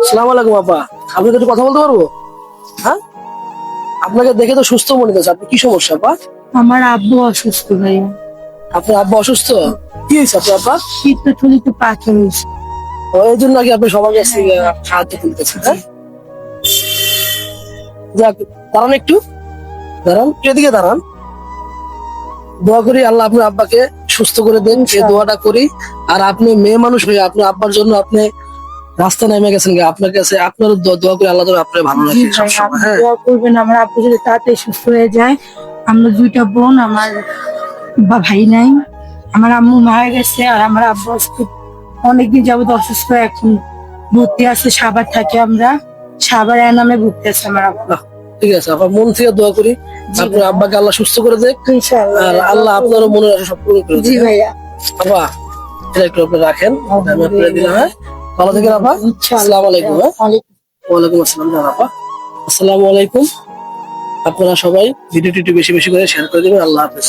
সালাম আলাইকুম আপা, আপনি একটু কথা বলতে পারবো? হ্যাঁ, আপনাকে দেখে তো সুস্থ মনে হচ্ছে। আপনি কি সমস্যা আপা? আমার আব্বু অসুস্থ ভাইয়া। আপনার আব্বা অসুস্থ? কি হয়েছে আপনার আপা? পিত্তথলিতে পাথর হয়েছে। এই জন্য নাকি আপনি সবার কাছ থেকে সাহায্য তুলতেছেন? হ্যাঁ, যাক, দাঁড়ান একটু, দাঁড়ান, এদিকে দাঁড়ান। দোয়া করি আল্লাহ আপনার আব্বাকে সুস্থ করে দেন, সে দোয়াটা করি। আর আপনি মেয়ে মানুষ হয়ে আপনার আব্বার জন্য আপনি রাস্তা নেমে গেছেন, আপনার কাছে আপনার দোয়া করি আল্লাহ যেন আপনার ভালো জি রাখে ভাই, সবসময়। আপনি হ্যাঁ, দোয়া করবেন আমার আব্বু যদি তাড়াতাড়ি সুস্থ হয়ে যায়। আমরা দুইটা বোন, আমার ভাই নাই। আমার আম্মু মারা গেছে আর আমার আব্বু অনেকদিন যাবত অসুস্থ। এখন ভর্তি আছে, সাভার থাকে, আমরা সাভার নামে ভর্তি আছে আমার আব্বু। ঠিক আছে আপা, মন থেকে দোয়া করি জি আপনার ভাইয়া। আব্বাকে আল্লাহ সুস্থ করে দেয়। ইনশাআল্লাহ আর আল্লাহ আপনারও মনের আশা সব পূরণ করে জি দেয়। ভাইয়া। আপা, এটা একটু আপনি রাখেন, আমি আপনাকে দিলাম। হ্যাঁ, ভালো থাকেন আপা। আসসালামু আলাইকুম। হ্যাঁ, ওয়ালাইকুম আসসালাম। জান আপা, আসসালামু আলাইকুম। আপনারা সবাই ভিডিওটি একটু বেশি বেশি করে শেয়ার করে দিবেন। আল্লাহ হাফেজ।